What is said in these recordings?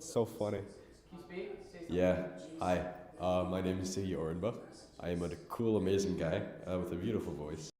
So funny. Yeah. Hi. My name is Siggy Orenbach. I am a cool, amazing guy with a beautiful voice.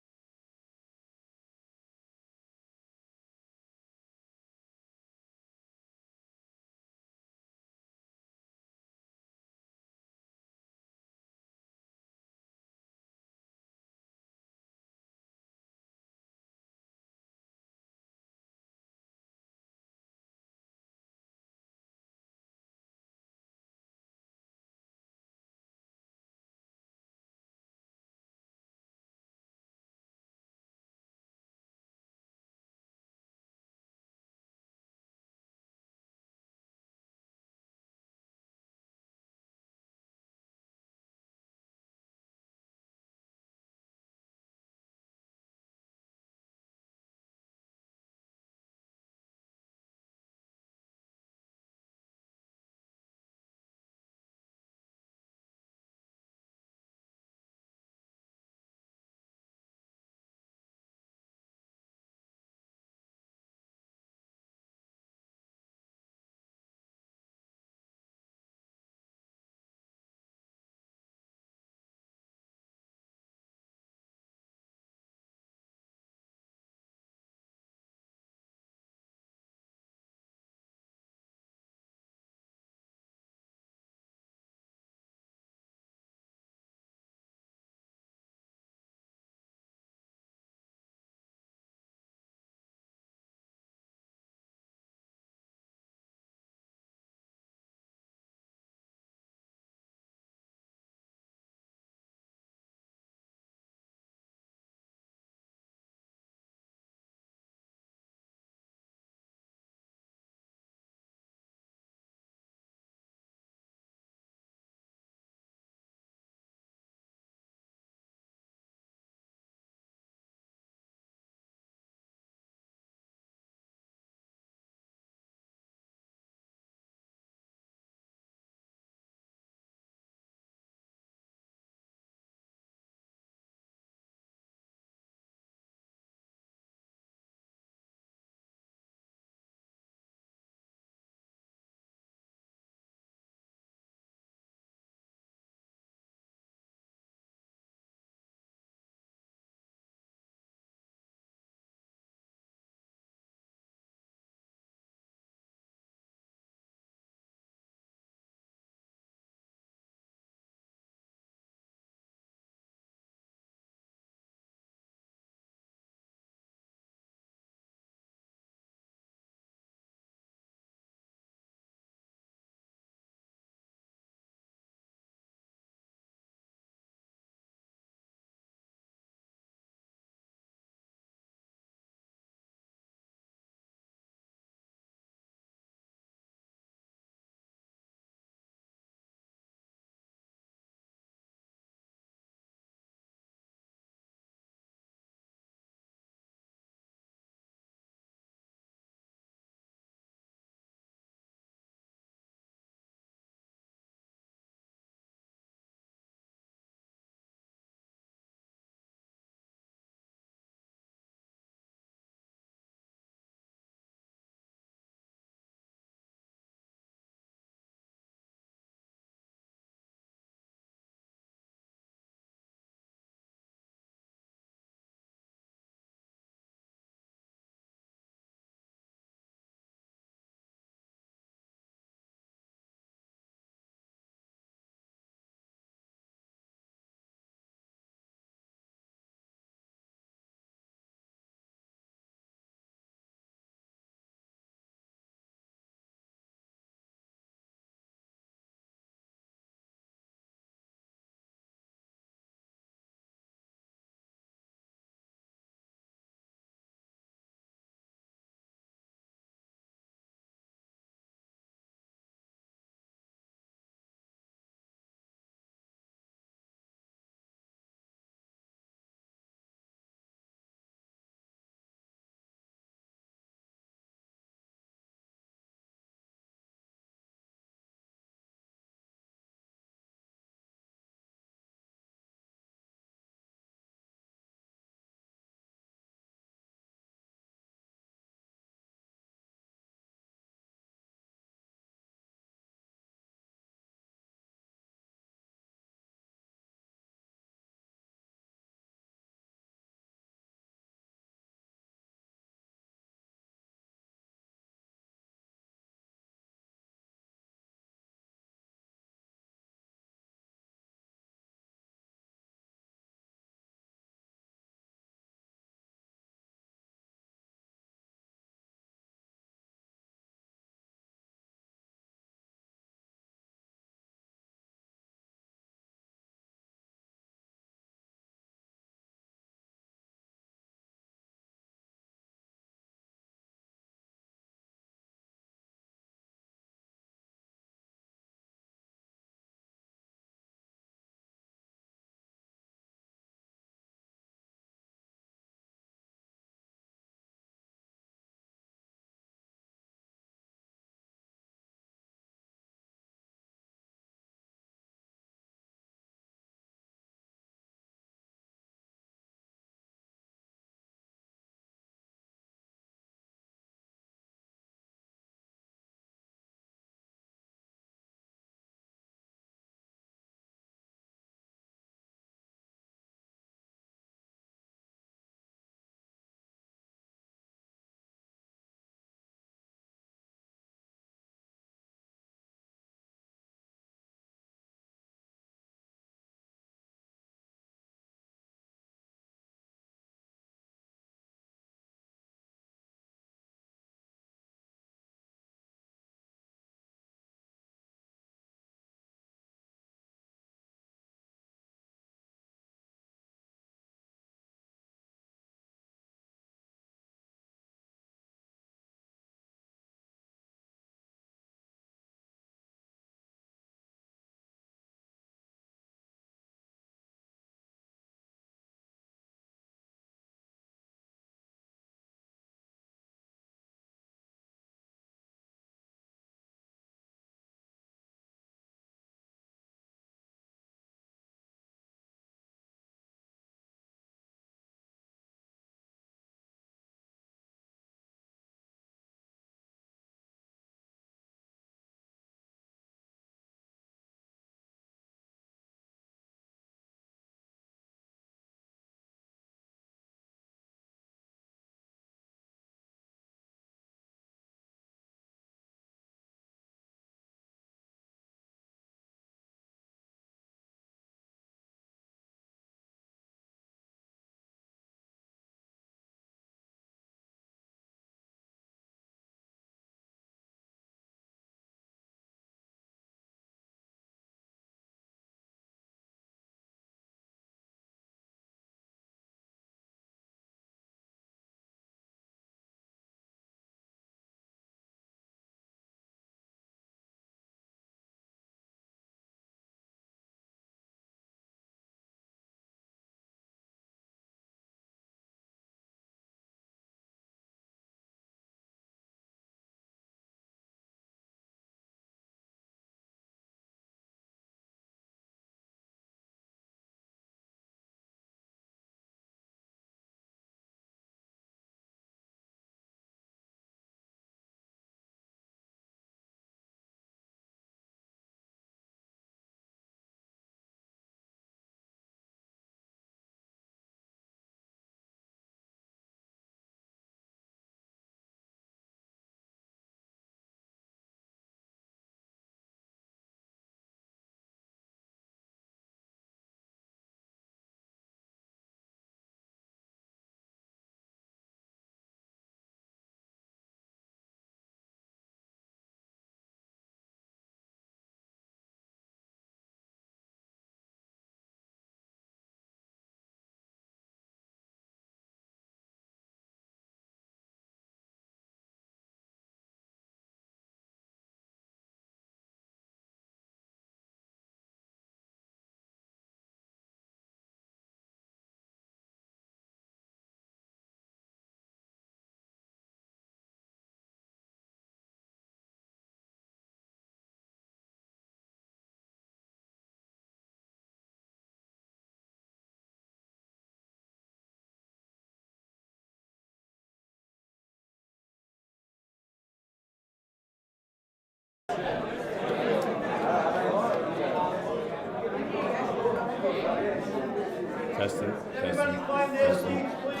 Testing. Everybody find their seats, please.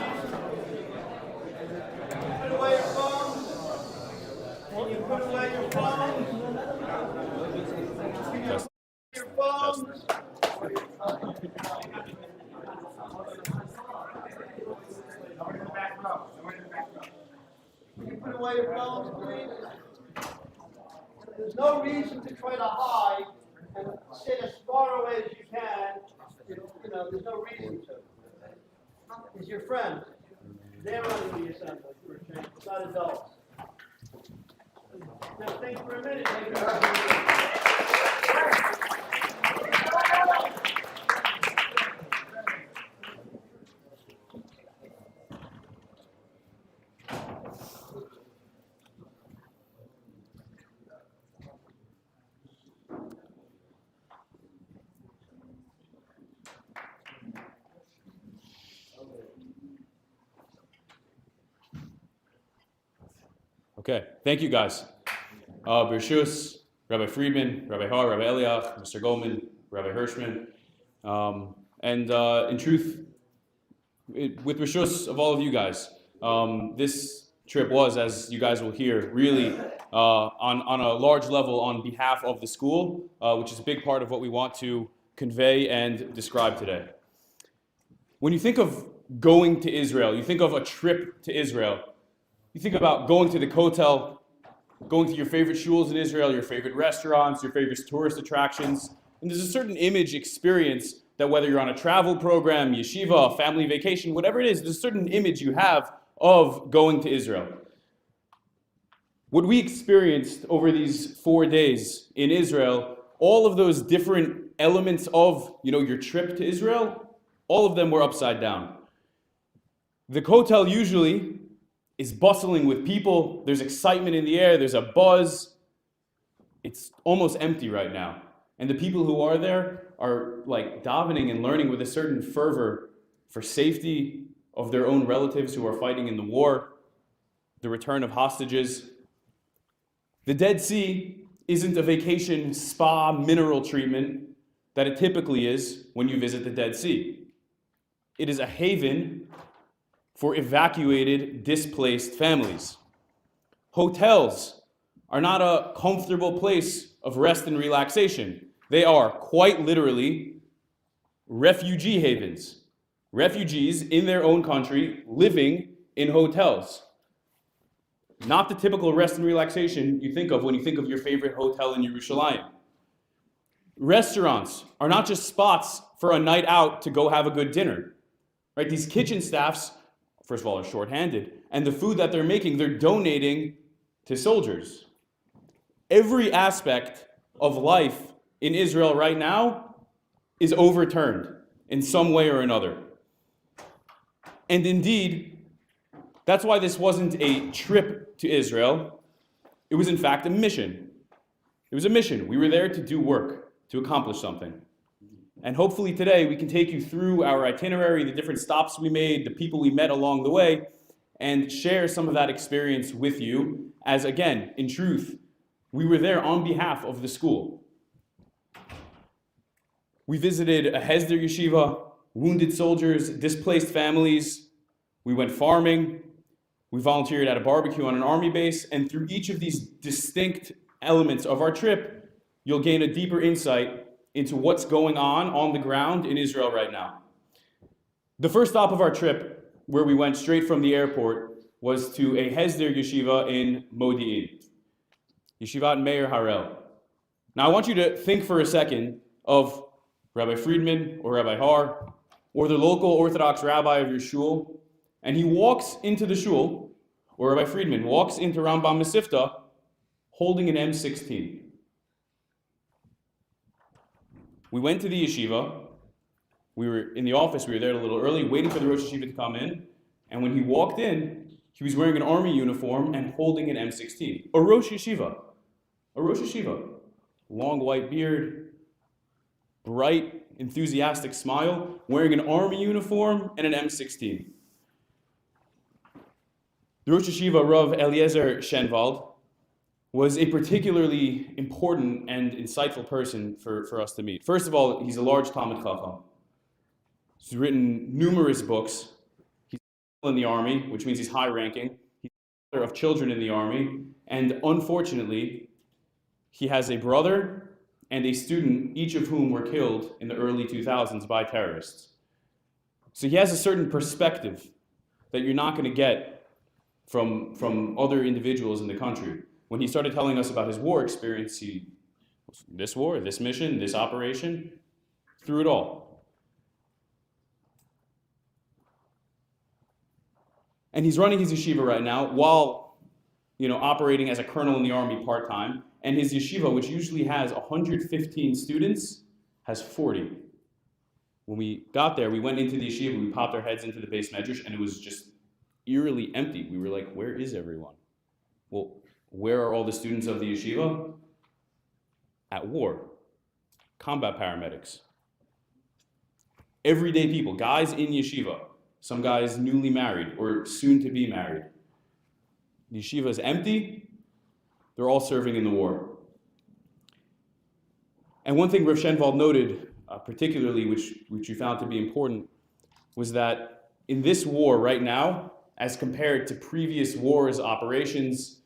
Put away your phones. Can you put away your phones? Can you put your phones? Can you put away your phones, please? There's no reason to try to hide and sit as far away as you can. You know, there's no reason to. Is your friend? They're running the assembly for a change. It's not adults. Just think for a minute. Okay, thank you guys. Bershus, Rabbi Friedman, Rabbi Har, Rabbi Eliach, Mr. Goldman, Rabbi Hirschman. In truth, with Bershus of all of you guys, this trip was, as you guys will hear, really on a large level on behalf of the school, which is a big part of what we want to convey and describe today. When you think of going to Israel, you think of a trip to Israel, you think about going to the Kotel, going to your favorite shuls in Israel, your favorite restaurants, your favorite tourist attractions. And there's a certain image experience that whether you're on a travel program, yeshiva, a family vacation, whatever it is, there's a certain image you have of going to Israel. What we experienced over these 4 days in Israel, all of those different elements of, your trip to Israel, all of them were upside down. The Kotel usually is bustling with people. There's excitement in the air. There's a buzz. It's almost empty right now. And the people who are there are like davening and learning with a certain fervor for safety of their own relatives who are fighting in the war, the return of hostages. The Dead Sea isn't a vacation spa mineral treatment that it typically is when you visit the Dead Sea. It is a haven for evacuated, displaced families. Hotels are not a comfortable place of rest and relaxation. They are quite literally refugee havens. Refugees in their own country living in hotels. Not the typical rest and relaxation you think of when you think of your favorite hotel in Yerushalayim. Restaurants are not just spots for a night out to go have a good dinner. Right? These kitchen staffs, first of all, are shorthanded, and the food that they're making, they're donating to soldiers. Every aspect of life in Israel right now is overturned in some way or another. And indeed, that's why this wasn't a trip to Israel. It was in fact a mission. It was a mission. We were there to do work, to accomplish something. And hopefully today we can take you through our itinerary, the different stops we made, the people we met along the way, and share some of that experience with you as, again, in truth, we were there on behalf of the school. We visited a Hesder yeshiva, wounded soldiers, displaced families. We went farming. We volunteered at a barbecue on an army base. And through each of these distinct elements of our trip, you'll gain a deeper insight into what's going on the ground in Israel right now. The first stop of our trip, where we went straight from the airport, was to a Hesder yeshiva in Modi'in, Yeshivat Meir Harel. Now I want you to think for a second of Rabbi Friedman or Rabbi Har, or the local Orthodox rabbi of your shul, and he walks into the shul, or Rabbi Friedman walks into Rambam Mesivta holding an M16. We went to the yeshiva. We were in the office. We were there a little early, waiting for the Rosh Yeshiva to come in. And when he walked in, he was wearing an army uniform and holding an M16. A Rosh Yeshiva. A Rosh Yeshiva. Long white beard, bright, enthusiastic smile, wearing an army uniform and an M16. The Rosh Yeshiva, Rav Eliezer Shenwald, was a particularly important and insightful person for us to meet. First of all, he's a large Talmid Chacham. He's written numerous books. He's in the army, which means he's high-ranking. He's the father of children in the army, and unfortunately, he has a brother and a student, each of whom were killed in the early 2000s by terrorists. So he has a certain perspective that you're not going to get from other individuals in the country. When he started telling us about his war experience, this war, this mission, this operation, through it all. And he's running his yeshiva right now while, operating as a colonel in the army part-time. And his yeshiva, which usually has 115 students, has 40. When we got there, we went into the yeshiva, we popped our heads into the base medrash, and it was just eerily empty. We were like, where is everyone? Well, where are all the students of the yeshiva? At war. Combat paramedics. Everyday people, guys in yeshiva. Some guys newly married or soon to be married. The yeshiva is empty. They're all serving in the war. And one thing Rav Shenvald noted, particularly, which you found to be important, was that in this war right now, as compared to previous wars, operations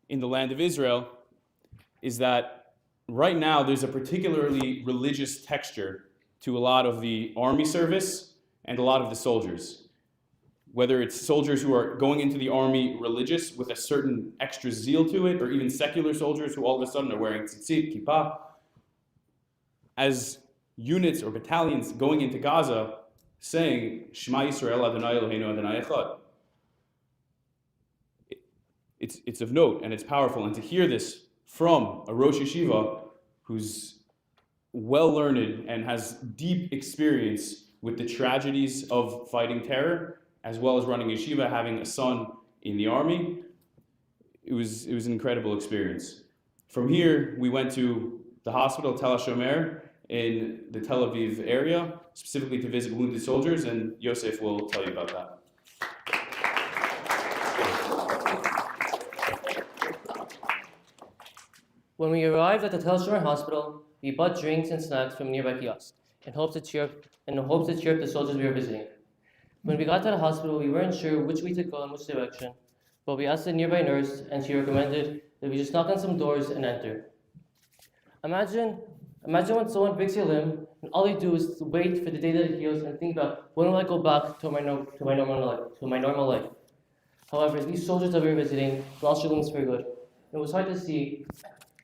in the land of Israel, is that right now there's a particularly religious texture to a lot of the army service and a lot of the soldiers. Whether it's soldiers who are going into the army religious with a certain extra zeal to it, or even secular soldiers who all of a sudden are wearing tzitzit, kippah, as units or battalions going into Gaza saying, Shema Yisrael Adonai Eloheinu Adonai Echad. It's of note and it's powerful. And to hear this from a Rosh Yeshiva who's well-learned and has deep experience with the tragedies of fighting terror, as well as running yeshiva, having a son in the army, it was an incredible experience. From here, we went to the hospital, Tel HaShomer, in the Tel Aviv area, specifically to visit wounded soldiers, and Yosef will tell you about that. When we arrived at the Tel HaShomer hospital, we bought drinks and snacks from a nearby kiosk in hopes to cheer up the soldiers we were visiting. When we got to the hospital, we weren't sure which way to go in which direction, but we asked a nearby nurse, and she recommended that we just knock on some doors and enter. Imagine when someone breaks your limb, and all they do is wait for the day that it heals and think about, when will I go back to my normal life? However, these soldiers that we were visiting lost their limbs for good. It was hard to see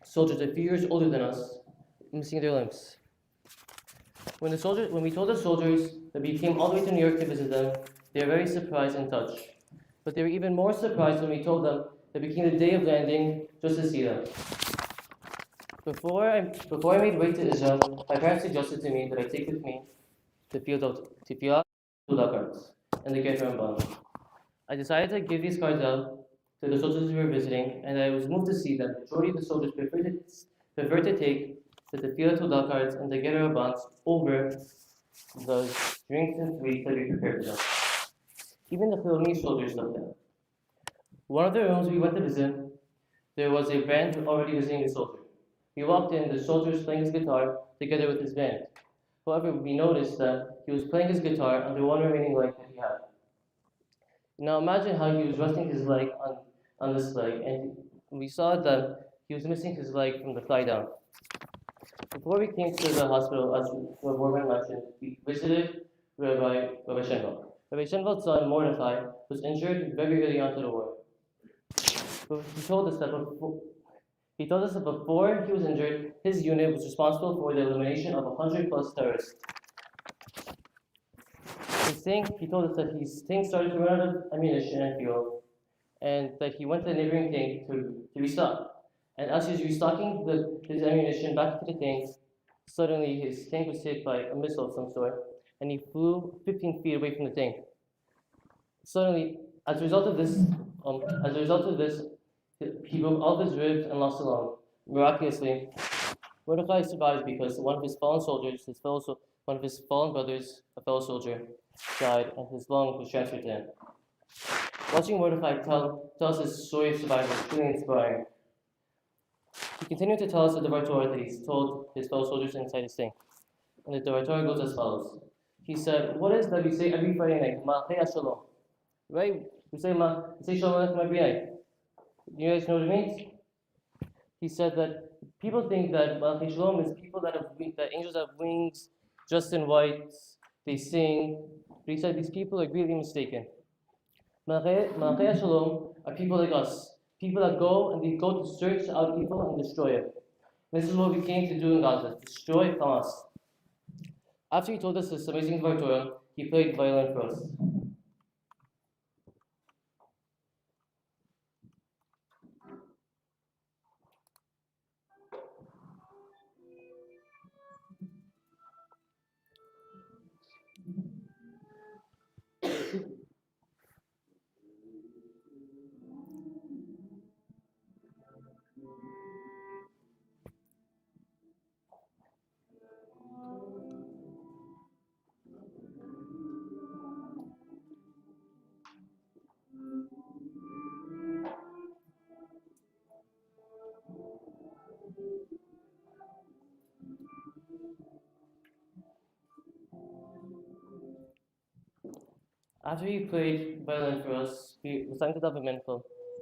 soldiers a few years older than us missing their limbs. When we told the soldiers that we came all the way to New York to visit them, they were very surprised and touched. But they were even more surprised when we told them that we came the day of landing just to see them. Before I made way to Israel, my parents suggested to me that I take with me the field cards and the gift Rambam. I decided to give these cards out to the soldiers we were visiting, and I was moved to see that the majority of the soldiers prefer to take the Tefillah cards and the Gerah bonds over the drinks and sweets that we prepared for them. Even the Filipino soldiers took them. One of the rooms we went to visit, there was a band already visiting the soldier. We walked in, the soldier was playing his guitar together with his band. However, we noticed that he was playing his guitar on the one remaining leg that he had. Now imagine how he was resting his leg on this leg, and we saw that he was missing his leg from the thigh down. Before we came to the hospital, as Morgan mentioned, we visited Rabbi Shenvald. Rabbi Shenvald's son, Mordechai, was injured very early on to the war. But he told us that before he was injured, his unit was responsible for the elimination of 100 plus terrorists. He told us that his tank started to run out of ammunition and fuel, and that he went to the neighboring tank to restock. And as he was restocking his ammunition back into the tank, suddenly his tank was hit by a missile of some sort, and he flew 15 feet away from the tank. Suddenly, as a result of this, he broke all of his ribs and lost a lung. Miraculously, Mordechai survived because one of his fallen brothers, a fellow soldier, died, and his lung was transferred to him. Watching Mordechai tell us his story of survival was truly inspiring. He continued to tell us the Torah that he's told his fellow soldiers inside his tank. And the Torah goes as follows. he said, what is that we say every Friday night? Ma'achei Shalom. Right? We say Shalom Aleichem every night. You guys know what it means? He said that people think that Ma'achei Shalom is people that angels have wings, dressed in white, they sing. But he said these people are greatly mistaken. Ma'achei Shalom are people like us. People that go and they go to search out evil and destroy it. This is what we came to do in Gaza, destroy Hamas. After he told us this amazing Dvar Torah, he played violin for us. After he played violin for us, we sang to daven minchah,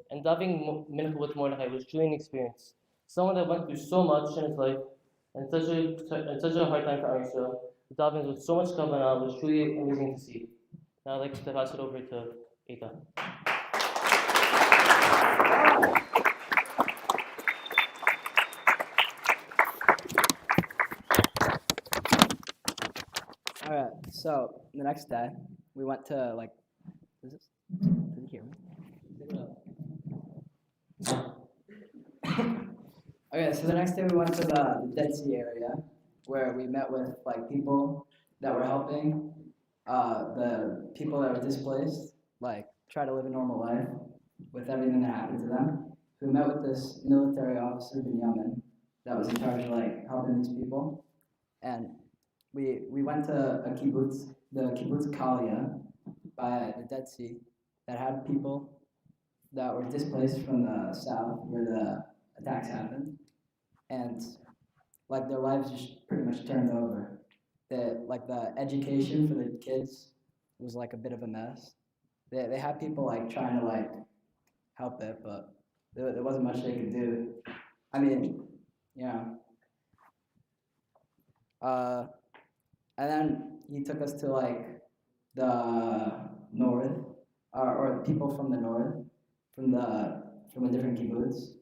and davening minchah with Mordechai was truly an experience. Someone that went through so much in his life, and such a hard time for Am Yisrael, davening with so much kavanah was truly amazing to see. Now I'd like to pass it over to Eitan. All right. So the next day, we went to Did you hear me? Okay. So the next day we went to the Dead Sea area, where we met with people that were helping the people that were displaced, try to live a normal life with everything that happened to them. So we met with this military officer, Binyamin, that was in charge of helping these people, and we went to a kibbutz, the kibbutz Kalia, by the Dead Sea, that had people that were displaced from the south where the attacks happened, and their lives just pretty much turned over. The education for the kids was a bit of a mess. They had people trying to help it, but there wasn't much they could do. I mean, yeah. And then he took us to the north, or people from the north, from a different kibbutz.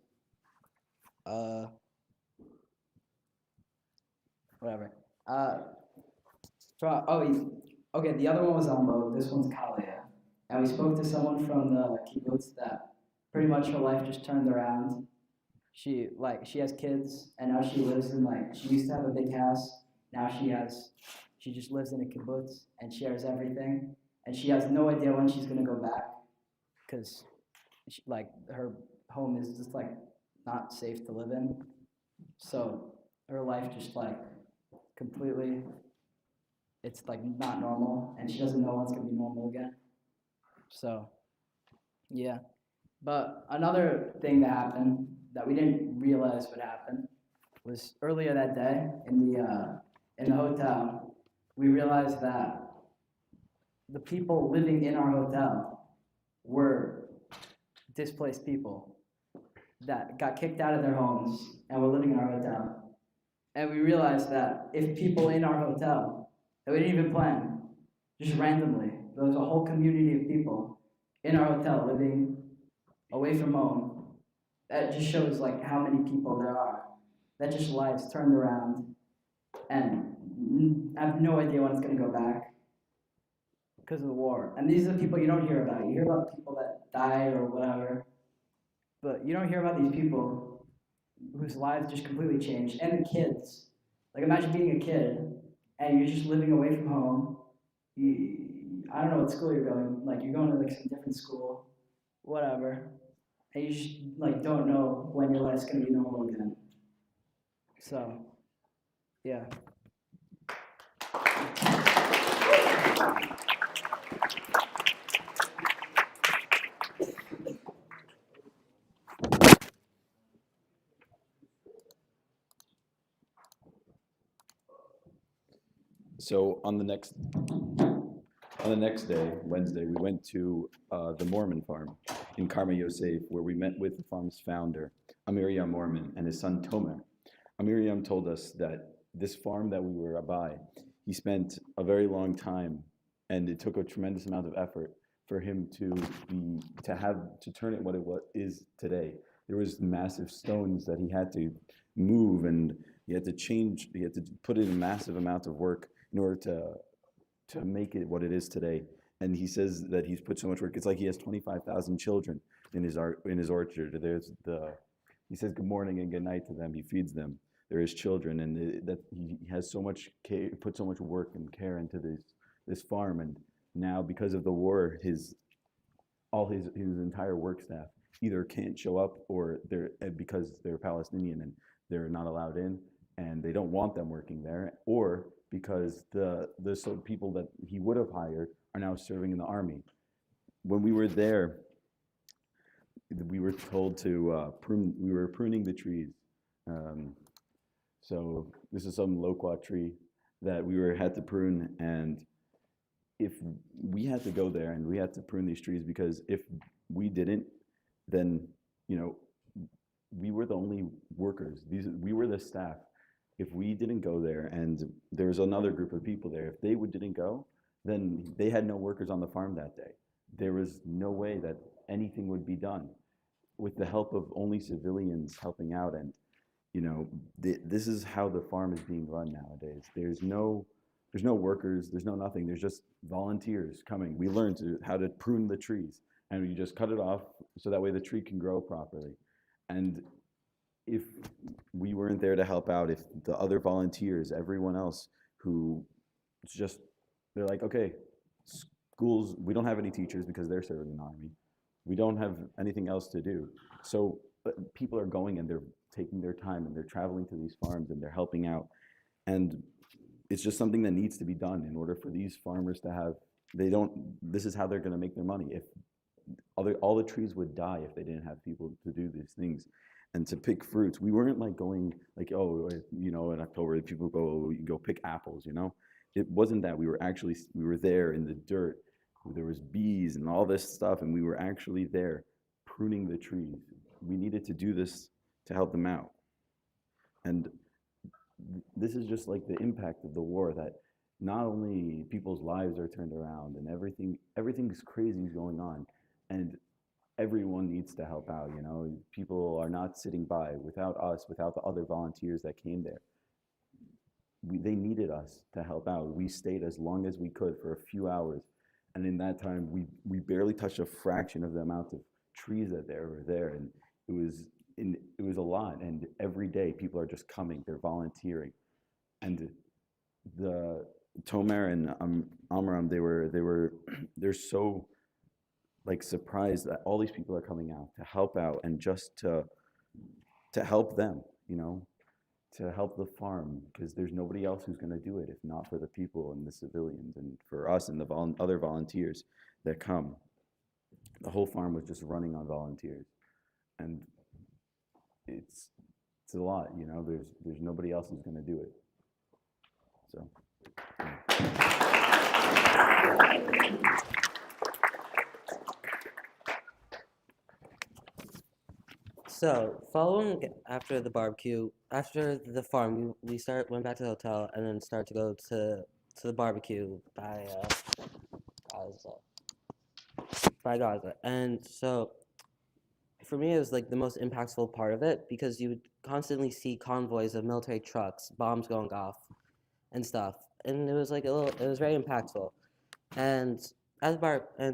Whatever. Okay. The other one was Elmo. This one's Kalia, and we spoke to someone from the kibbutz that pretty much her life just turned around. She has kids, and now she lives in she used to have a big house. Now she just lives in a kibbutz and shares everything, and she has no idea when she's gonna go back, because her home is just not safe to live in. So her life just completely, it's not normal, and she doesn't know when it's gonna be normal again. So yeah, but another thing that happened that we didn't realize would happen was earlier that day in the hotel. We realized that the people living in our hotel were displaced people that got kicked out of their homes and were living in our hotel. And we realized that if people in our hotel that we didn't even plan, just randomly, there was a whole community of people in our hotel living away from home, that just shows how many people there are that just lives turned around and I have no idea when it's going to go back because of the war. And these are the people you don't hear about. You hear about people that died or whatever, but you don't hear about these people whose lives just completely changed. And the kids. Imagine being a kid and you're just living away from home. I don't know what school you're going. You're going to some different school, whatever. And you just don't know when your life's going to be normal again. So, yeah. So on the next day, Wednesday, we went to the Mormon farm in Karma Yosef, where we met with the farm's founder, Amiriam Mormon, and his son Tomer. Amiriam told us that this farm that we were by, he spent a very long time, and it took a tremendous amount of effort for him to turn it what it is today. There was massive stones that he had to move, and he had to put in a massive amount of work in order to make it what it is today. And he says that he's put so much work. It's like he has 25,000 children in his orchard. He says good morning and good night to them. He feeds them. They're his children, and that he has so much care, put so much work and care into this farm. And now, because of the war, his entire work staff either can't show up, or because they're Palestinian and they're not allowed in, and they don't want them working there, or because the people that he would have hired are now serving in the army. When we were there, we were told to we were pruning the trees. So this is some loquat tree that had to prune, and if we had to go there and we had to prune these trees, because if we didn't, then we were the only workers. We were the staff. If we didn't go there, and there was another group of people there, if they didn't go, then they had no workers on the farm that day. There was no way that anything would be done with the help of only civilians helping out. And this is how the farm is being run nowadays. There's no workers, there's no nothing. There's just volunteers coming. We learned how to prune the trees, and we just cut it off so that way the tree can grow properly. And if we weren't there to help out, if the other volunteers, everyone else they're like, okay, schools, we don't have any teachers because they're serving in the army. We don't have anything else to do. So people are going and they're taking their time and they're traveling to these farms and they're helping out. And it's just something that needs to be done in order for these farmers to this is how they're going to make their money. If all the trees would die if they didn't have people to do these things. And to pick fruits, we weren't like going like, in October people go pick apples, It wasn't that. We were there in the dirt. There was bees and all this stuff, and we were actually there pruning the trees. We needed to do this to help them out. And this is just like the impact of the war, that not only people's lives are turned around and everything's crazy going on, and everyone needs to help out. People are not sitting by without us, without the other volunteers that came there. They needed us to help out. We stayed as long as we could for a few hours, and in that time we barely touched a fraction of the amount of trees that were there, and it was a lot. And every day people are just coming, they're volunteering. And the Tomer and Amram, they're so like surprised that all these people are coming out to help out, and just to help them, to help the farm, because there's nobody else who's going to do it if not for the people and the civilians and for us and the other volunteers that come. The whole farm was just running on volunteers, and it's a lot. There's nobody else who's going to do it. So. So, following after the barbecue, after the farm, we went back to the hotel and then started to go to the barbecue by Gaza. And so, for me, it was like the most impactful part of it, because you would constantly see convoys of military trucks, bombs going off, and stuff. And it was like it was very impactful. And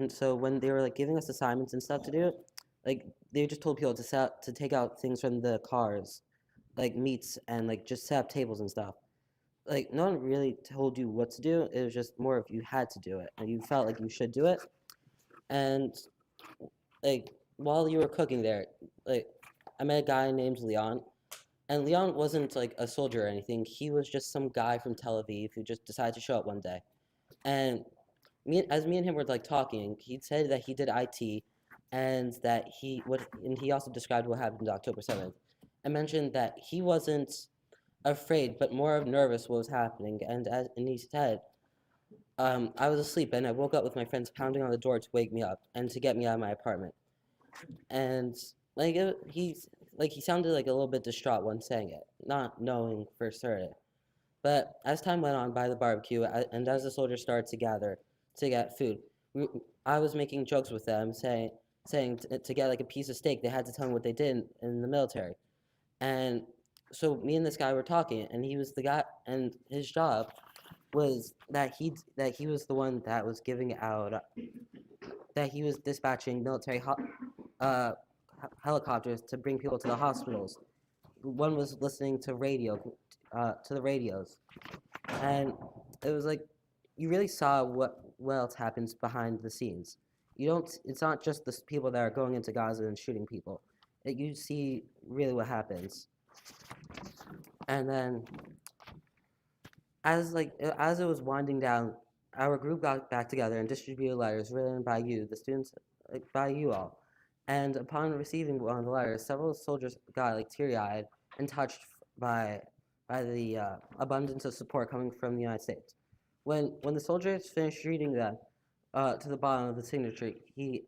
so when they were like giving us assignments and stuff to do, like they just told people to take out things from the cars, like meats, and like just set up tables and stuff. Like no one really told you what to do. It was just more if you had to do it and you felt like you should do it. And like while you were cooking there, like I met a guy named Leon, and Leon wasn't like a soldier or anything. He was just some guy from Tel Aviv who just decided to show up one day. And as me and him were like talking, he said that he did IT, and that he also described what happened October 7th. I mentioned that he wasn't afraid, but more nervous what was happening. And he said, I was asleep and I woke up with my friends pounding on the door to wake me up and to get me out of my apartment. And he sounded like a little bit distraught when saying it, not knowing for certain. But as time went on by the barbecue, and as the soldiers started to gather to get food, I was making jokes with them, saying to get like a piece of steak, they had to tell me what they did in the military. And so me and this guy were talking, and he was the guy, and his job was that he was the one that was giving out, that he was dispatching military helicopters to bring people to the hospitals. One was listening to the radios, and it was like you really saw what else happens behind the scenes. You don't. It's not just the people that are going into Gaza and shooting people. You see really what happens. And then, as it was winding down, our group got back together and distributed letters written by you, the students, by you all. And upon receiving one of the letters, several soldiers got teary-eyed and touched by the abundance of support coming from the United States. When the soldiers finished reading them to the bottom of the signature, the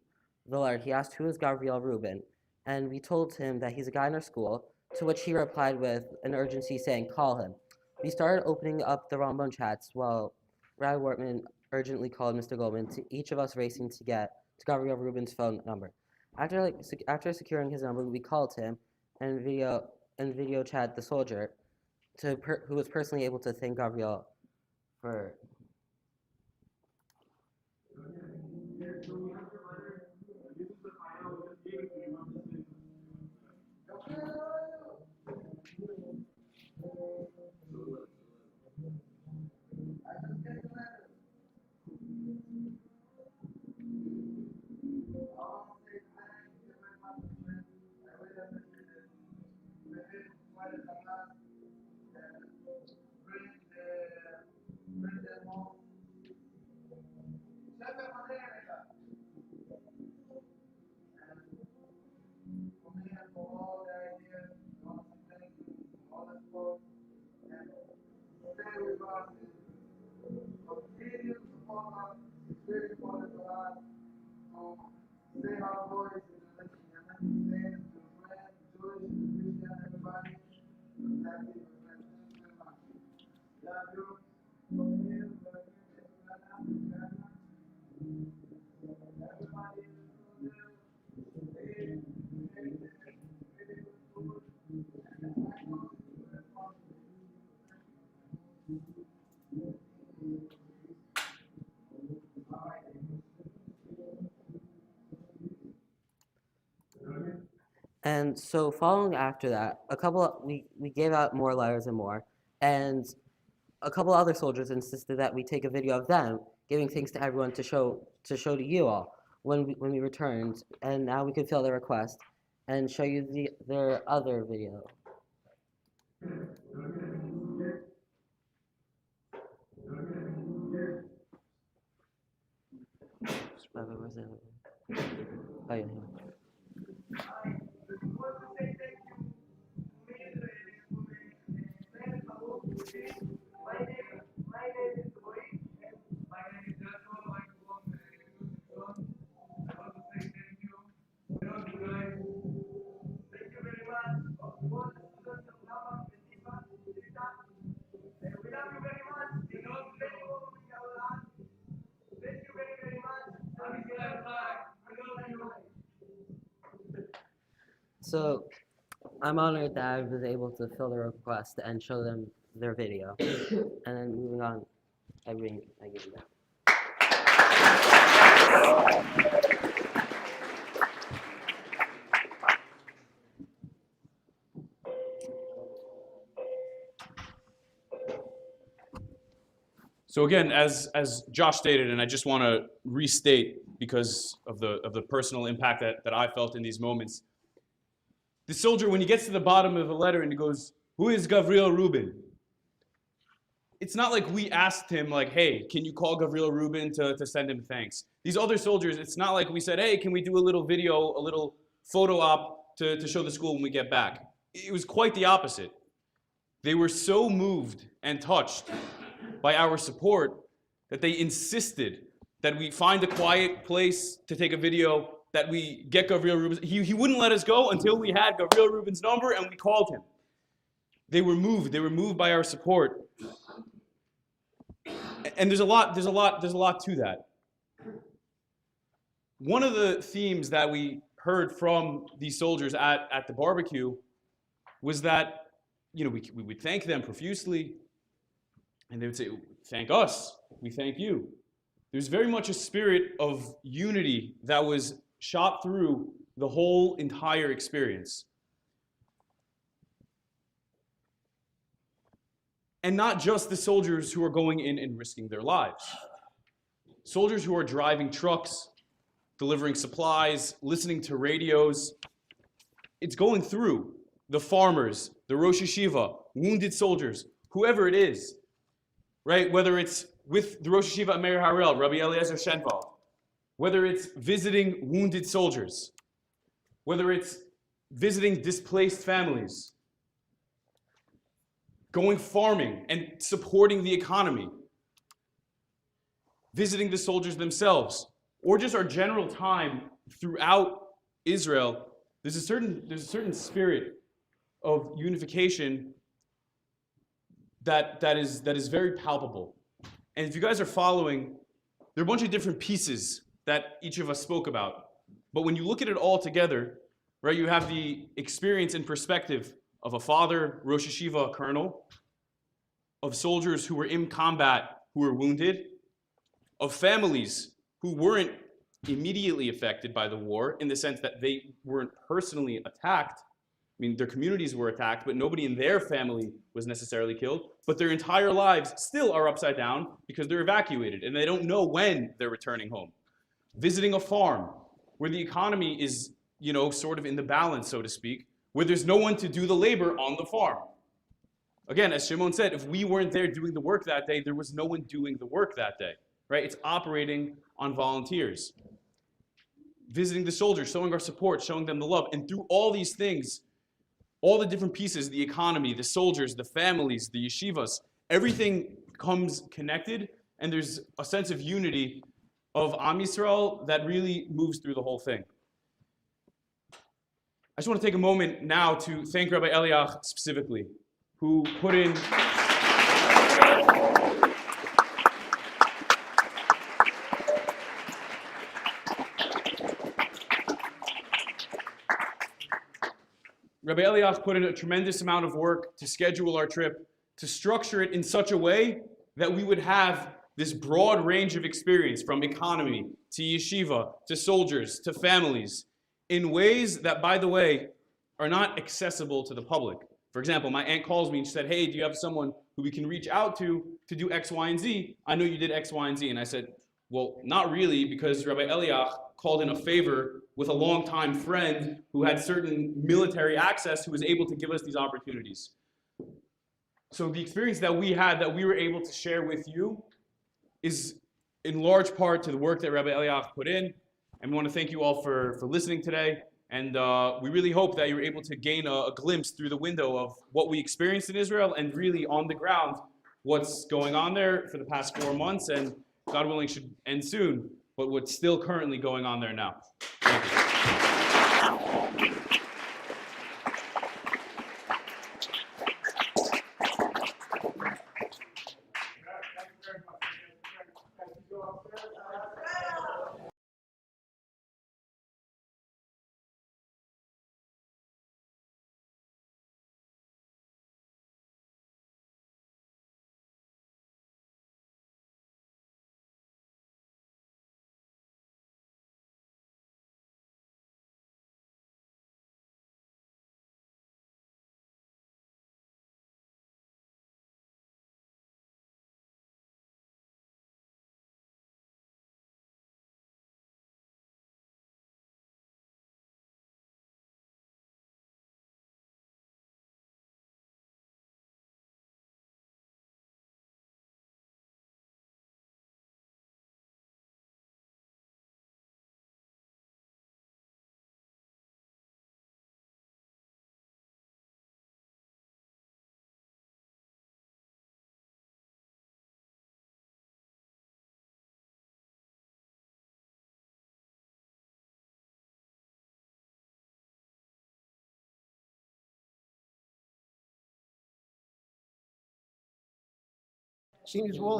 letter, he asked who is Gabriel Rubin, and we told him that he's a guy in our school, to which he replied with an urgency saying, call him. We started opening up the Rambam chats while Rabbi Wortman urgently called Mr. Goldman, to each of us racing to get to Gabriel Rubin's phone number. After securing his number, we called him and video chat the soldier who was personally able to thank Gabriel for. And so following after that, we gave out more letters and more, and a couple other soldiers insisted that we take a video of them giving thanks to everyone to show to you all when we returned, and now we can fill their request and show you their other video. Oh, yeah. So I'm honored that I was able to fill the request and show them their video. And then moving on, I give you that. So again, as Josh stated, and I just want to restate because of the personal impact that I felt in these moments. The soldier, when he gets to the bottom of the letter and he goes, "Who is Gabriel Rubin?" It's not like we asked him, like, "Hey, can you call Gabriel Rubin to send him thanks?" These other soldiers, it's not like we said, "Hey, can we do a little video, a little photo op to show the school when we get back?" It was quite the opposite. They were so moved and touched by our support that they insisted that we find a quiet place to take a video, that we get Gavril Rubin's. He wouldn't let us go until we had Gavril Rubin's number and we called him. They were moved by our support. And there's a lot to that. One of the themes that we heard from these soldiers at the barbecue was that, we would thank them profusely, and they would say, thank us, we thank you. There's very much a spirit of unity that was shot through the whole entire experience. And not just the soldiers who are going in and risking their lives. Soldiers who are driving trucks, delivering supplies, listening to radios. It's going through the farmers, the Rosh Yeshiva, wounded soldiers, whoever it is, right? Whether it's with the Rosh Yeshiva at Meir Harel, Rabbi Eliezer Shenfeld, whether it's visiting wounded soldiers, whether it's visiting displaced families, going farming and supporting the economy, visiting the soldiers themselves, or just our general time throughout Israel, there's a certain spirit of unification that is very palpable. And if you guys are following, there are a bunch of different pieces that each of us spoke about. But when you look at it all together, right, you have the experience and perspective of a father, Rosh Yeshiva colonel, of soldiers who were in combat, who were wounded, of families who weren't immediately affected by the war in the sense that they weren't personally attacked. I mean, their communities were attacked, but nobody in their family was necessarily killed. But their entire lives still are upside down because they're evacuated and they don't know when they're returning home. Visiting a farm where the economy is, sort of in the balance, so to speak, where there's no one to do the labor on the farm. Again, as Shimon said, if we weren't there doing the work that day, there was no one doing the work that day, right? It's operating on volunteers. Visiting the soldiers, showing our support, showing them the love. And through all these things, all the different pieces, the economy, the soldiers, the families, the yeshivas, everything comes connected, and there's a sense of unity of Am Yisrael that really moves through the whole thing. I just want to take a moment now to thank Rabbi Eliach specifically, who put in Rabbi Eliach put in a tremendous amount of work to schedule our trip, to structure it in such a way that we would have this broad range of experience, from economy to yeshiva to soldiers to families, in ways that, by the way, are not accessible to the public. For example, my aunt calls me and she said, hey, do you have someone who we can reach out to do X, Y, and Z? I know you did X, Y, and Z. And I said, well, not really, because Rabbi Eliach called in a favor with a longtime friend who had certain military access, who was able to give us these opportunities. So the experience that we had, that we were able to share with you, is in large part to the work that Rabbi Eliach put in. And we want to thank you all for listening today. And we really hope that you're able to gain a glimpse through the window of what we experienced in Israel, and really on the ground what's going on there for the past 4 months, and God willing should end soon, but what's still currently going on there now. Thank you. Seniors will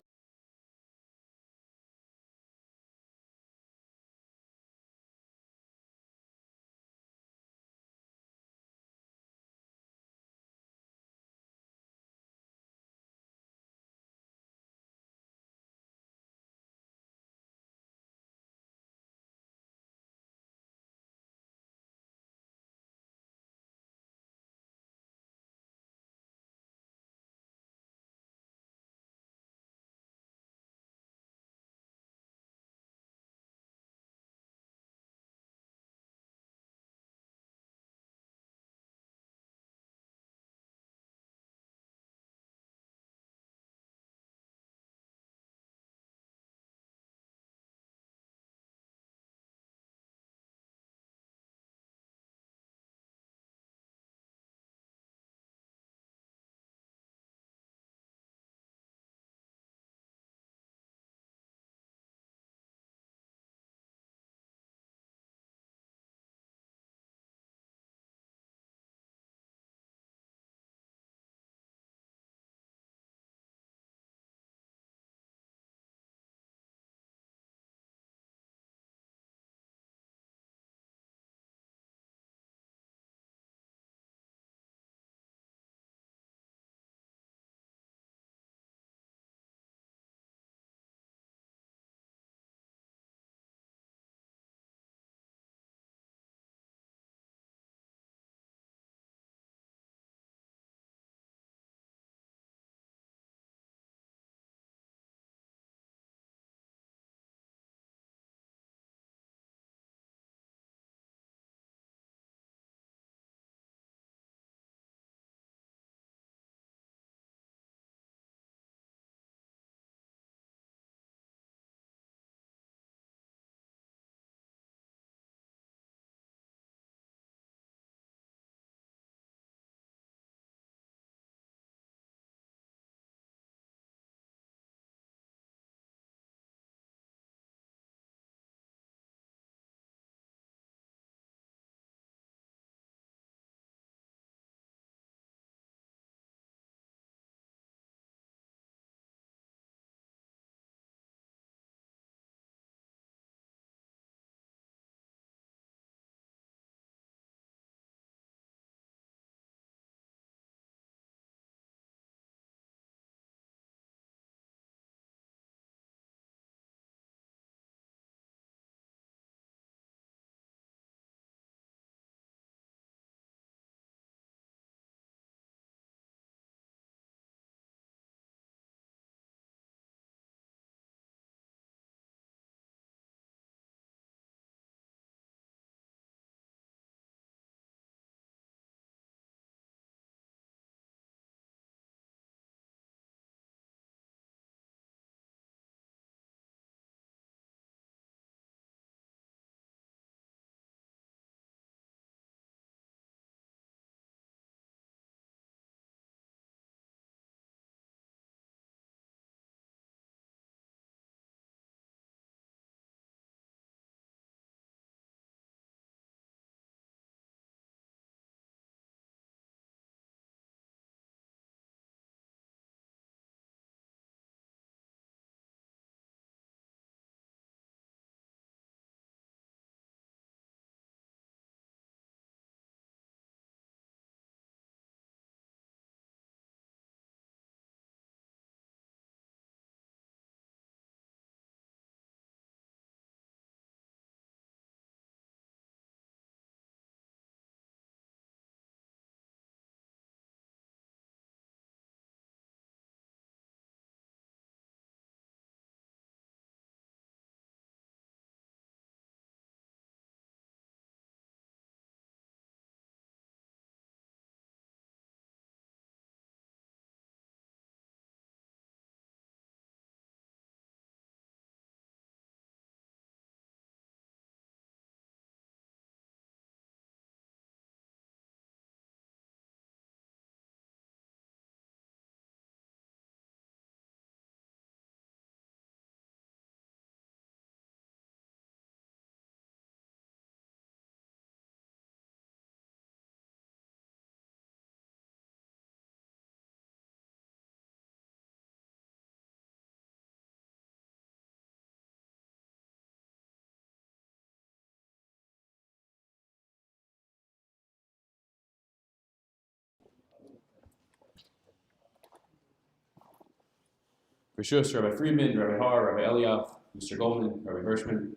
Rishus, Rabbi Friedman, Rabbi Har, Rabbi Eliav, Mr. Goldman, Rabbi Hirschman,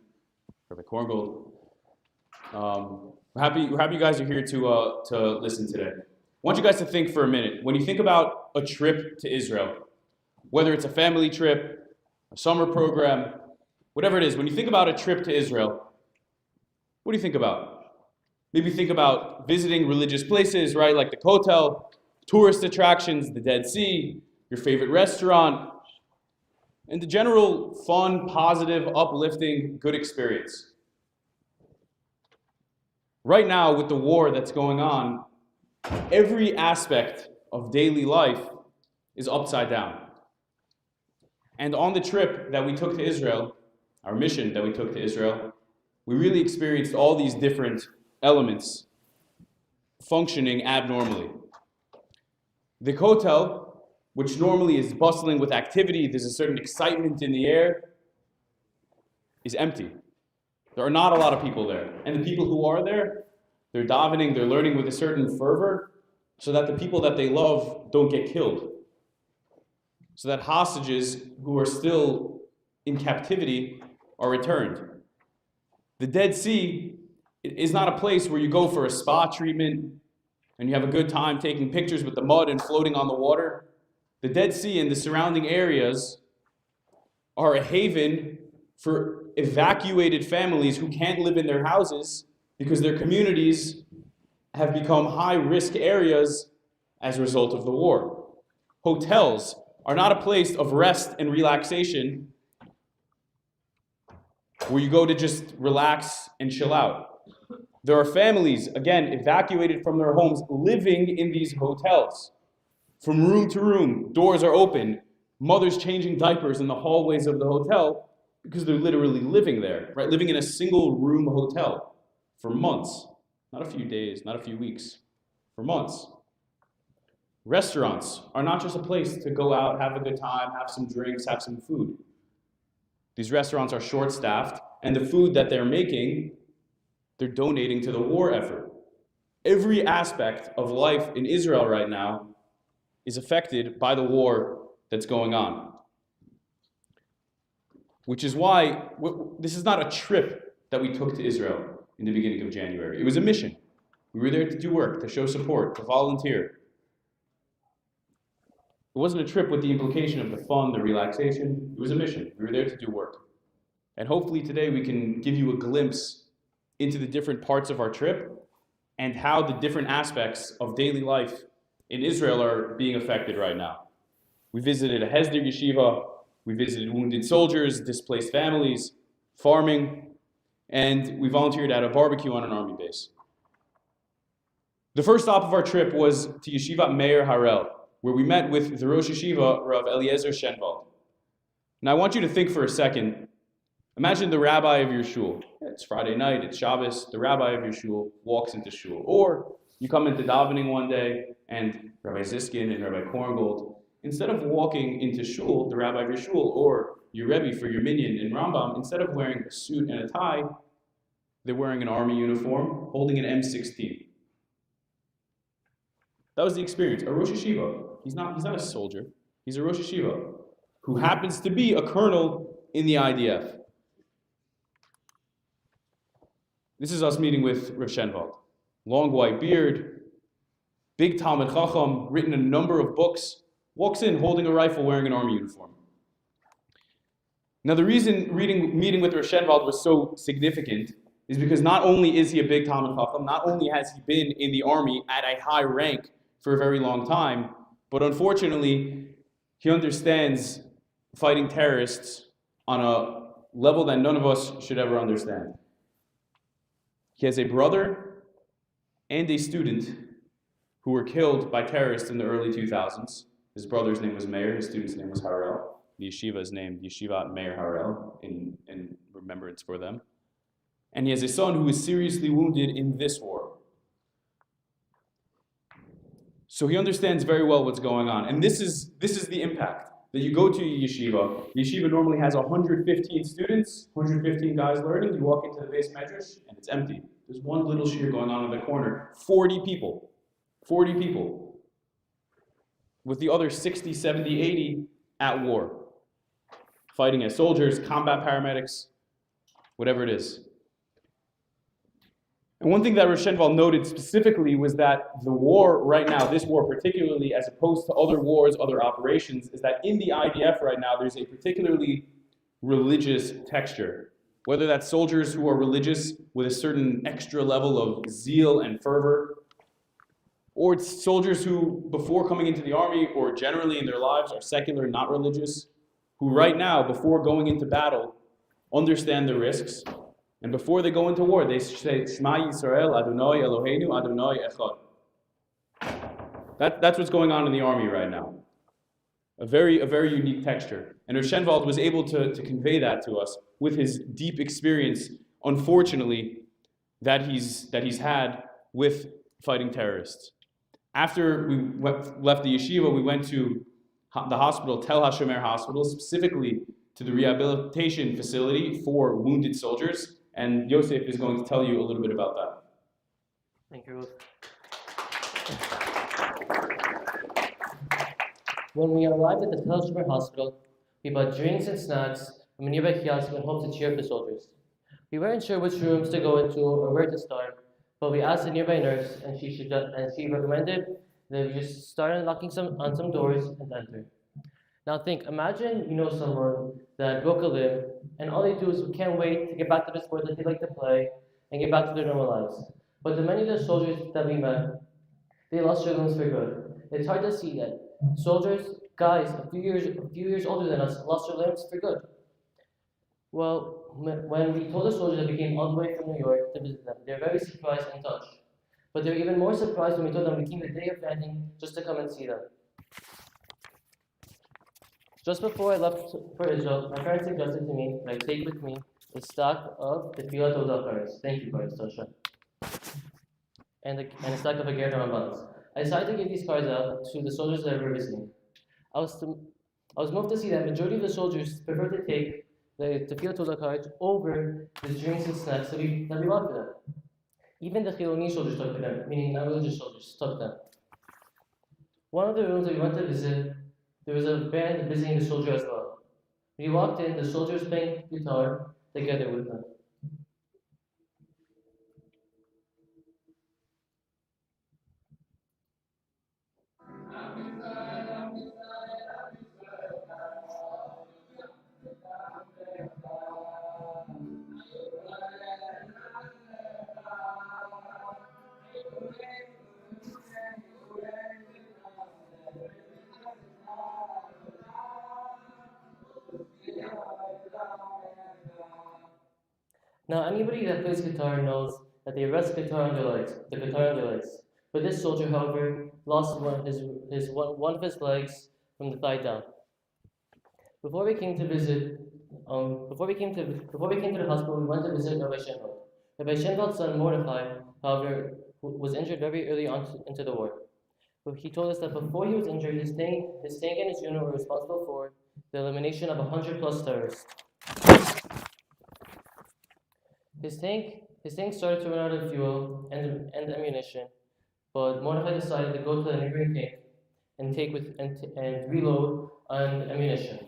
Rabbi Korngold. We're happy you guys are here to listen today. I want you guys to think for a minute. When you think about a trip to Israel, whether it's a family trip, a summer program, whatever it is, when you think about a trip to Israel, what do you think about? Maybe think about visiting religious places, right? Like the Kotel, tourist attractions, the Dead Sea, your favorite restaurant, and the general fun, positive, uplifting, good experience. Right now, with the war that's going on, every aspect of daily life is upside down. And on the trip that we took to Israel, our mission that we took to Israel, we really experienced all these different elements functioning abnormally. The Kotel, which normally is bustling with activity, there's a certain excitement in the air, is empty. There are not a lot of people there. And the people who are there, they're davening, they're learning with a certain fervor, so that the people that they love don't get killed. So that hostages who are still in captivity are returned. The Dead Sea is not a place where you go for a spa treatment and you have a good time taking pictures with the mud and floating on the water. The Dead Sea and the surrounding areas are a haven for evacuated families who can't live in their houses because their communities have become high-risk areas as a result of the war. Hotels are not a place of rest and relaxation where you go to just relax and chill out. There are families, again, evacuated from their homes, living in these hotels. From room to room, doors are open, mothers changing diapers in the hallways of the hotel because they're literally living there, right? Living in a single room hotel for months, not a few days, not a few weeks, for months. Restaurants are not just a place to go out, have a good time, have some drinks, have some food. These restaurants are short-staffed, and the food that they're making, they're donating to the war effort. Every aspect of life in Israel right now is affected by the war that's going on. Which is why this is not a trip that we took to Israel in the beginning of January. It was a mission. We were there to do work, to show support, to volunteer. It wasn't a trip with the implication of the fun, the relaxation. It was a mission. We were there to do work. And hopefully today we can give you a glimpse into the different parts of our trip and how the different aspects of daily life in Israel are being affected right now. We visited a Hesder yeshiva, we visited wounded soldiers, displaced families, farming, and we volunteered at a barbecue on an army base. The first stop of our trip was to Yeshiva Meir Harel, where we met with the Rosh Yeshiva, Rav Eliezer Shenwald. Now I want you to think for a second. Imagine the rabbi of your shul. It's Friday night, it's Shabbos, the rabbi of your shul walks into shul. Or you come into davening one day and Rabbi Ziskin and Rabbi Korngold, instead of walking into shul, the rabbi of your shul, or your Rebbe for your minyan in Rambam, instead of wearing a suit and a tie, they're wearing an army uniform, holding an M16. That was the experience. A Rosh Yeshiva, he's not a soldier, he's a Rosh Yeshiva, who happens to be a colonel in the IDF. This is us meeting with Rav Shenwald. Long white beard, big Talmud Chacham, written a number of books, walks in holding a rifle wearing an army uniform. Now the reason meeting with Rav Shenwald was so significant is because not only is he a big Talmud Chacham, not only has he been in the army at a high rank for a very long time, but unfortunately, he understands fighting terrorists on a level that none of us should ever understand. He has a brother and a student who were killed by terrorists in the early 2000s. His brother's name was Meir, his student's name was Harel. The yeshiva is named Yeshiva Meir Harel in remembrance for them. And he has a son who is seriously wounded in this war. So he understands very well what's going on. And this is the impact. That you go to a yeshiva. The yeshiva normally has 115 students, 115 guys learning. You walk into the base medrash, and it's empty. There's one little shiur going on in the corner. 40 people. 40 people. With the other 60, 70, 80 at war. fighting as soldiers, combat paramedics, whatever it is. And one thing that Roshenval noted specifically was that the war right now, this war particularly, as opposed to other wars, other operations, is that in the IDF right now, there's a particularly religious texture. Whether that's soldiers who are religious with a certain extra level of zeal and fervor, or it's soldiers who, before coming into the army or generally in their lives, are secular, not religious, who right now, before going into battle, understand the risks. And before they go into war, they say, Shema Yisrael, Adonai Eloheinu, Adonai Echad. That's what's going on in the army right now. A very unique texture. And Roshenwald was able to convey that to us with his deep experience, unfortunately, that he's had with fighting terrorists. After we left the yeshiva, we went to the hospital, Tel HaShomer Hospital, specifically to the rehabilitation facility for wounded soldiers. And Yosef is going to tell you a little bit about that. Thank you, Ruth. When we arrived at the Tel HaShomer Hospital, we bought drinks and snacks from a nearby kiosk in hopes to cheer up the soldiers. We weren't sure which rooms to go into or where to start, but we asked a nearby nurse, and she recommended that we just start knocking on some doors and enter. Now imagine you know someone that broke a limb, and all they do is can't wait to get back to the sport that they like to play and get back to their normal lives. But the many of the soldiers that we met, they lost their limbs for good. It's hard to see that soldiers, guys a few years older than us, lost their limbs for good. Well, when we told the soldiers that we came all the way from New York to visit them, they were very surprised and touched. But they were even more surprised when we told them we came the day of landing just to come and see them. Just before I left for Israel, my parents suggested to me that I take with me a stack of the Tefillah Todah cards. Thank you, cards, Tosha. And a stack of Agir Rambams. I decided to give these cards out to the soldiers that we were visiting. I was moved to see that majority of the soldiers prefer to take the Tefillah Todah cards over the drinks and snacks that we bought for them. Even the Chiloni soldiers took them, meaning non-religious soldiers took them. One of the rooms that we went to visit, there was a band visiting the soldier as well. When we walked in, the soldiers playing guitar together with them. Now, anybody that plays guitar knows that they rest the guitar on their legs. But this soldier, however, lost one of his legs from the thigh down. Before we came to the hospital, we went to visit Rabbi Shenfeld. Rabbi Shenfeld's son Mordechai, however, was injured very early on into the war. But he told us that before he was injured, his tank and his unit were responsible for the elimination of 100 plus terrorists. His tank started to run out of fuel and ammunition, but Mordechai decided to go to the neighboring tank and reload on ammunition.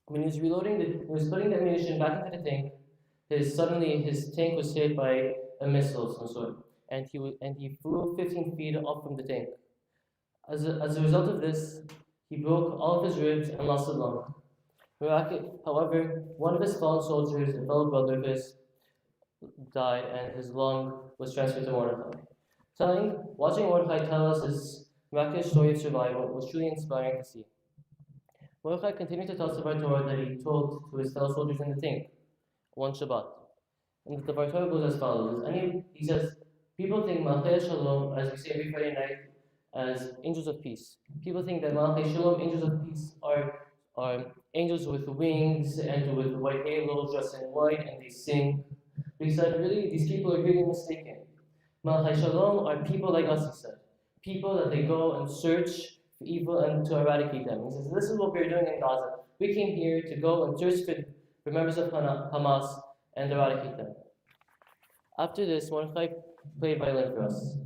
When he was putting the ammunition back into the tank, suddenly his tank was hit by a missile of some sort, and he flew 15 feet up from the tank. As a result of this, he broke all of his ribs and lost a lung. However, one of his fallen soldiers, a fellow brother of his, died, and his lung was transferred to Mordechai. Watching Mordechai tell us his miraculous story of survival was truly inspiring to see. Mordechai continued to tell us the Torah that he told to his fellow soldiers in the tank one Shabbat. And the Torah goes as follows. He says, people think Malchei Shalom, as we say every Friday night, as angels of peace. People think that Malchei Shalom, angels of peace, are angels with wings and with white halos dressed in white, and they sing. But he said, really, these people are really mistaken. Malchei Shalom are people like us, he said. People that they go and search for evil and to eradicate them. He says, this is what we're doing in Gaza. We came here to go and search for members of Hamas and eradicate them. After this, Mordechai played violin for us.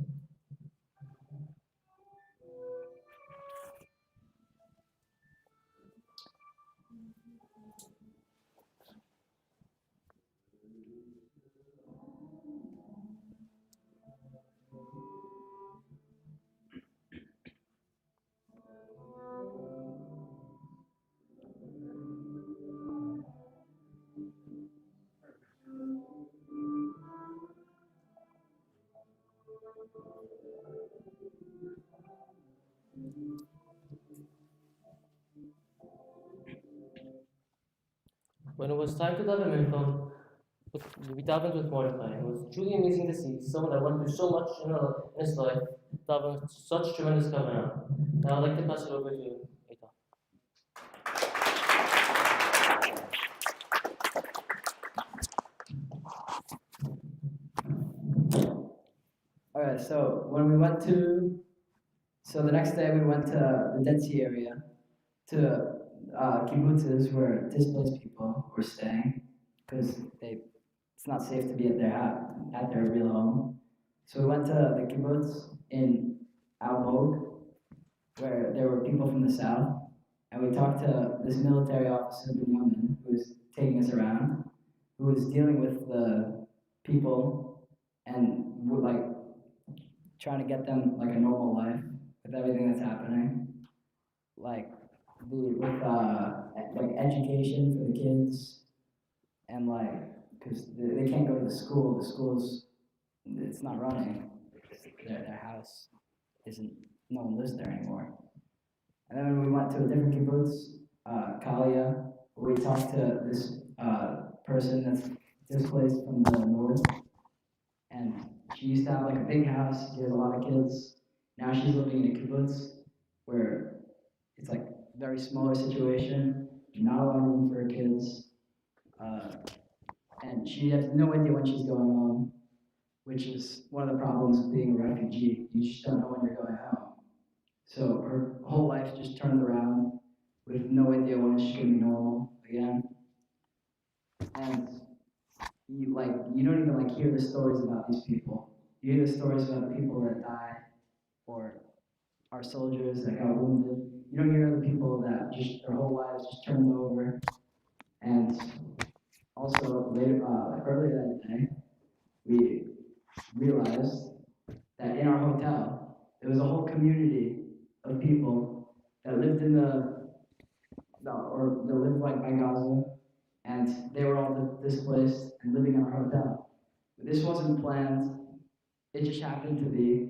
was time to daven mincha, we davened with Mordechai. It was truly amazing to see someone that went through so much in his life daven with such tremendous kavanah. Now I'd like to pass it over to Eitan. Alright, so when we went to, so the next day we went to the Dead Sea area, to kibbutzes where displaced people were staying, because it's not safe to be at their real home. So we went to the kibbutz in Almog, where there were people from the south, and we talked to this military officer, Binyamin, who was taking us around, who was dealing with the people and would like trying to get them like a normal life with everything that's happening, like like education for the kids, and like because they can't go to the school. The school's it's not running. Their house isn't. No one lives there anymore. And then we went to a different kibbutz, Kalia, where we talked to this person that's displaced from the north, and she used to have like a big house. She has a lot of kids. Now she's living in a kibbutz where it's like a very smaller situation, not a lot of room for her kids, and she has no idea when she's going home, which is one of the problems of being a refugee. You just don't know when you're going home. So her whole life just turned around with no idea when she's gonna be normal again. And you don't even like hear the stories about these people. You hear the stories about the people that die or our soldiers that got wounded. You don't hear the people that just their whole lives just turned over. And also later, earlier that day, we realized that in our hotel there was a whole community of people that lived in or that lived like by Gaza, and they were all displaced and living in our hotel. This wasn't planned; it just happened to be,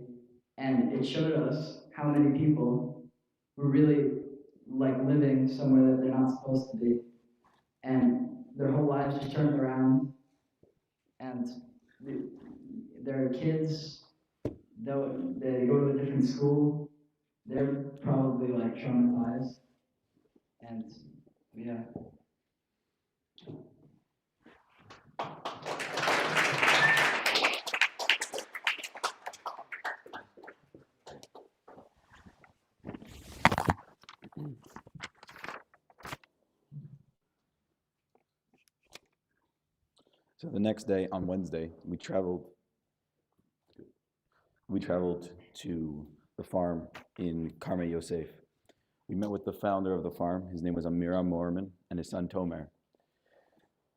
and it showed us how many people were really like living somewhere that they're not supposed to be, and their whole lives just turned around, and their kids, though they go to a different school, they're probably like traumatized, and yeah. So the next day, on Wednesday, we traveled to the farm in Carmel Yosef. We met with the founder of the farm. His name was Amiram Morman, and his son Tomer.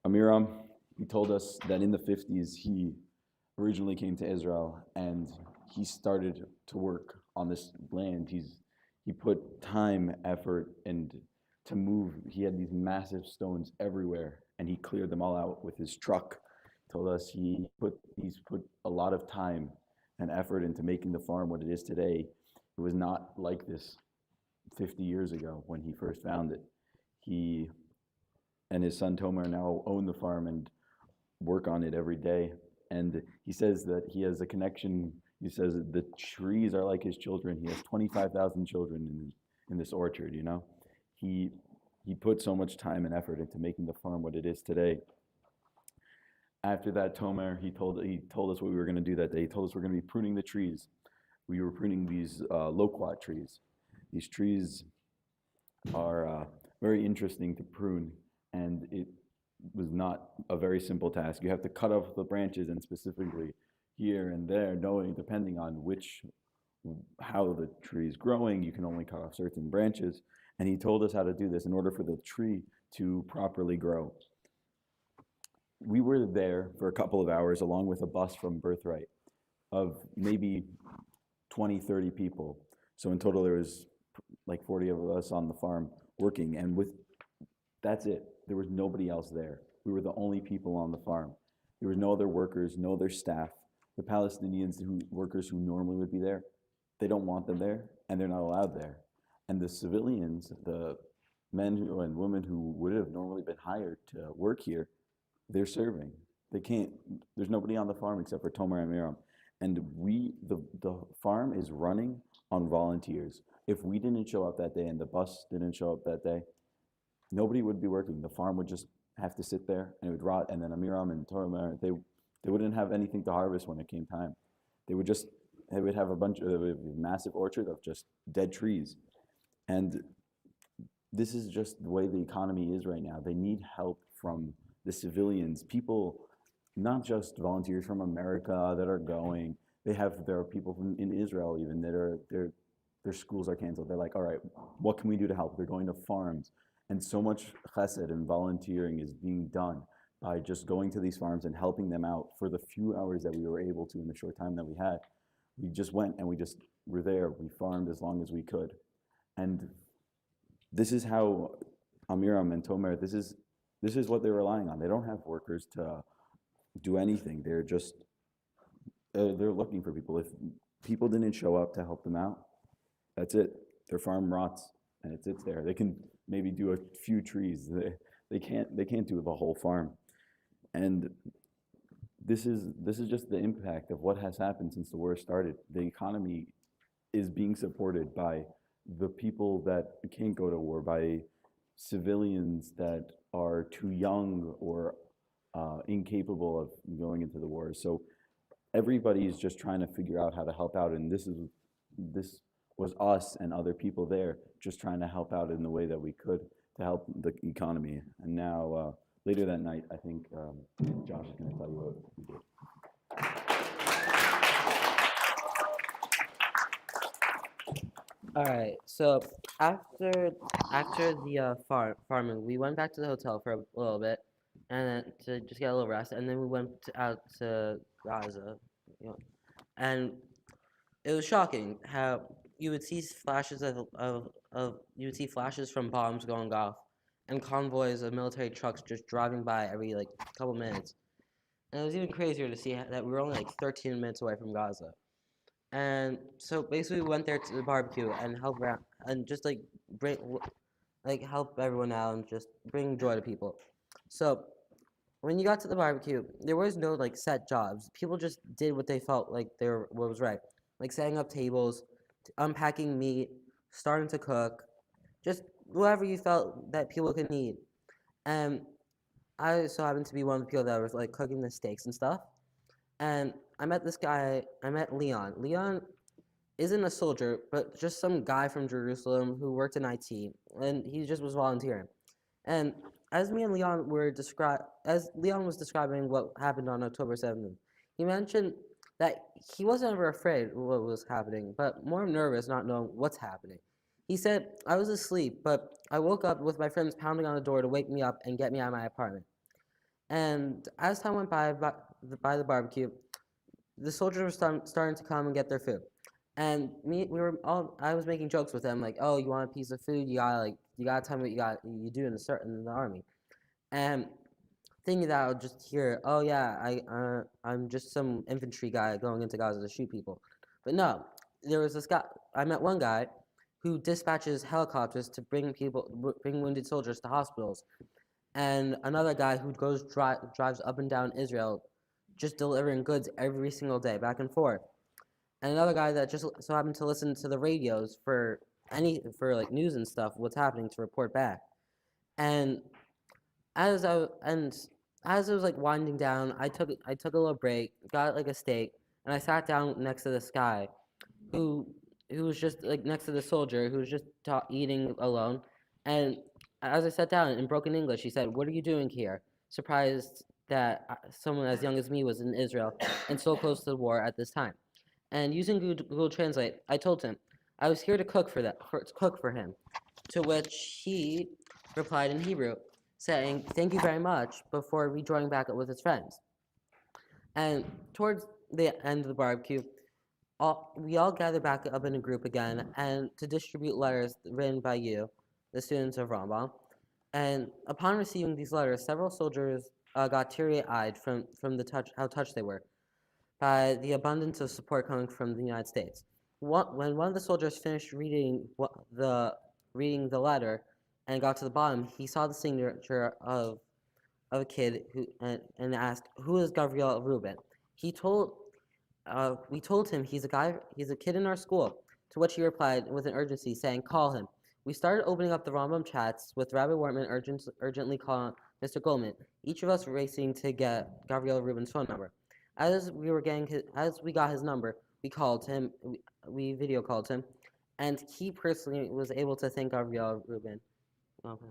Amiram, he told us that in the 50s, he originally came to Israel, and he started to work on this land. He put time, effort, and to move. He had these massive stones everywhere, and he cleared them all out with his truck. He told us he's put a lot of time and effort into making the farm what it is today. It was not like this 50 years ago when he first found it. He and his son Tomer now own the farm and work on it every day. And he says that he has a connection. He says that the trees are like his children. He has 25,000 children in this orchard, you know. He put so much time and effort into making the farm what it is today. After that, Tomer, he told us what we were going to do that day. He told us we're going to be pruning the trees. We were pruning these loquat trees. These trees are very interesting to prune, and it was not a very simple task. You have to cut off the branches, and specifically here and there, knowing depending on how the tree is growing, you can only cut off certain branches. And he told us how to do this in order for the tree to properly grow. We were there for a couple of hours along with a bus from Birthright of maybe 20, 30 people. So in total there was like 40 of us on the farm working, and that's it. There was nobody else there. We were the only people on the farm. There was no other workers, no other staff. The Palestinians workers who normally would be there, they don't want them there, and they're not allowed there. And the civilians, the men and women who would have normally been hired to work here, they're serving. They can't, there's nobody on the farm except for Tomer and Miriam. And the farm is running on volunteers. If we didn't show up that day and the bus didn't show up that day, nobody would be working. The farm would just have to sit there and it would rot. And then Amiram and Tomer, they wouldn't have anything to harvest when it came time. They would have a massive orchard of just dead trees. And this is just the way the economy is right now. They need help from the civilians, people, not just volunteers from America that are going. There are people in Israel even that their schools are canceled. They're like, all right, what can we do to help? They're going to farms. And so much chesed and volunteering is being done by just going to these farms and helping them out for the few hours that we were able to in the short time that we had. We just went and we just were there. We farmed as long as we could. And this is how Amiram and Tomer, this is what they're relying on. They don't have workers to do anything. They're just, they're looking for people. If people didn't show up to help them out, that's it. Their farm rots and it sits there. They can maybe do a few trees. They can't do the whole farm. And this is just the impact of what has happened since the war started. The economy is being supported by the people that can't go to war, by civilians that are too young or incapable of going into the war. So everybody is just trying to figure out how to help out, and this was us and other people there just trying to help out in the way that we could to help the economy. And now later that night, I think Josh is going to tell you what we did. All right. So after the farming, we went back to the hotel for a little bit, and then to just get a little rest, and then we went out to Gaza, and it was shocking how you would see flashes you would see flashes from bombs going off, and convoys of military trucks just driving by every couple minutes, and it was even crazier to see that we were only 13 minutes away from Gaza. And so basically, we went there to the barbecue and help around and just bring help everyone out and just bring joy to people. So when you got to the barbecue, there was no set jobs. People just did what they felt like what was right, like setting up tables, unpacking meat, starting to cook, just whatever you felt that people could need. And I so happened to be one of the people that was cooking the steaks and stuff. And I met this guy, I met Leon. Leon isn't a soldier, but just some guy from Jerusalem who worked in IT, and he just was volunteering. And as me and Leon as Leon was describing what happened on October 7th, he mentioned that he wasn't ever afraid of what was happening, but more nervous not knowing what's happening. He said, I was asleep, but I woke up with my friends pounding on the door to wake me up and get me out of my apartment. And as time went by the barbecue, the soldiers were starting to come and get their food. And I was making jokes with them, oh, you want a piece of food? You gotta tell me what you do in the army. And thinking that I would just hear, oh yeah, I'm just some infantry guy going into Gaza to shoot people. But no, there was this guy. I met one guy who dispatches helicopters to bring wounded soldiers to hospitals, and another guy who drives up and down Israel, just delivering goods every single day, back and forth. And another guy that just so happened to listen to the radios for news and stuff, what's happening, to report back. And as I was winding down, I took a little break, got a steak, and I sat down next to this guy, who was just next to the soldier who was just eating alone. And as I sat down in broken English, he said, "What are you doing here?" Surprised that someone as young as me was in Israel and so close to the war at this time. And using Google Translate, I told him I was here to cook for him. To which he replied in Hebrew, saying, "Thank you very much," before rejoining back up with his friends. And towards the end of the barbecue, we all gathered back up in a group again and to distribute letters written by you, the students of Rambam. And upon receiving these letters, several soldiers got teary-eyed from how touched they were by the abundance of support coming from the United States. When one of the soldiers finished reading the letter and got to the bottom, he saw the signature of a kid who and asked, "Who is Gabriel Rubin?" We told him he's a kid in our school. To which he replied with an urgency, saying, "Call him." We started opening up the Rambam chats with Rabbi Wortman urgently calling Mr. Goldman. Each of us racing to get Gabriel Rubin's phone number. As we got his number, we called him. We video called him, and he personally was able to thank Gabriel Rubin. Okay.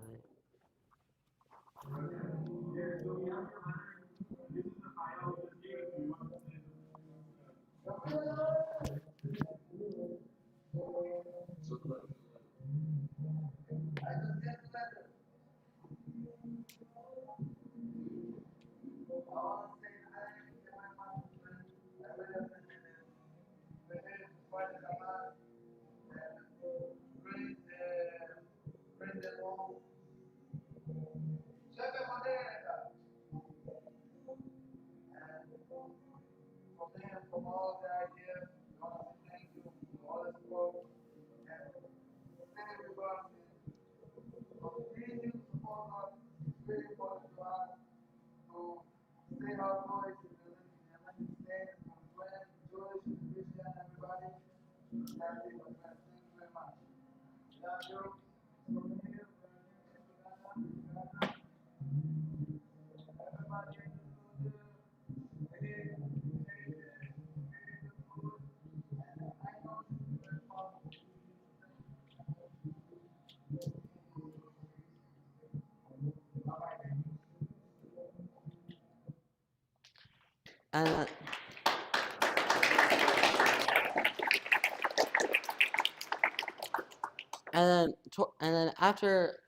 And and then after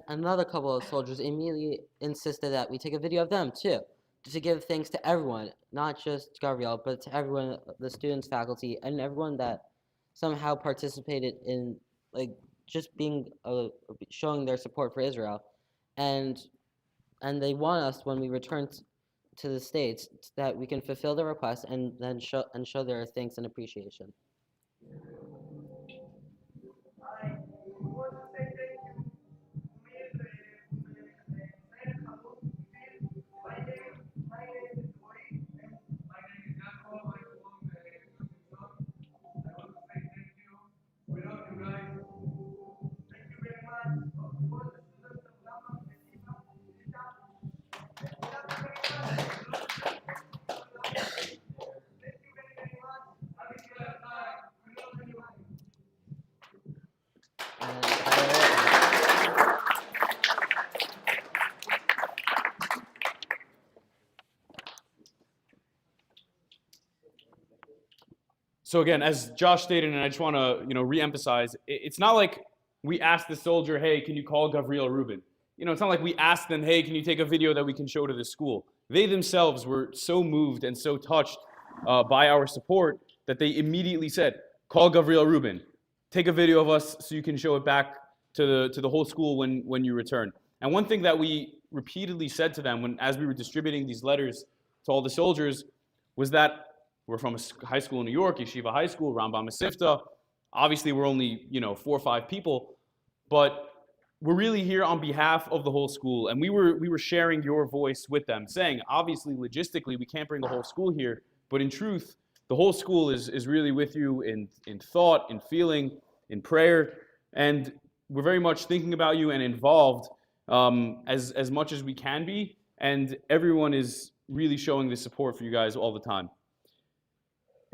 another couple of soldiers immediately insisted that we take a video of them too, to give thanks to everyone, not just Gabriel, but to everyone, the students, faculty, and everyone that somehow participated in like just being showing their support for Israel, and they want us when we return to the States that we can fulfill their request and then show their thanks and appreciation. So again, as Josh stated, and I just want to re-emphasize, it's not like we asked the soldier, "Hey, can you call Gabriel Rubin?" It's not like we asked them, "Hey, can you take a video that we can show to the school?" They themselves were so moved and so touched by our support that they immediately said, "Call Gabriel Rubin, take a video of us so you can show it back to the whole school when you return." And one thing that we repeatedly said to them as we were distributing these letters to all the soldiers was that we're from a high school in New York, Yeshiva High School, Rambam Masifta. Obviously, we're only 4 or 5 people, but we're really here on behalf of the whole school. And we were sharing your voice with them, saying, obviously, logistically, we can't bring the whole school here, but in truth, the whole school is really with you in thought, in feeling, in prayer, and we're very much thinking about you and involved as much as we can be, and everyone is really showing the support for you guys all the time.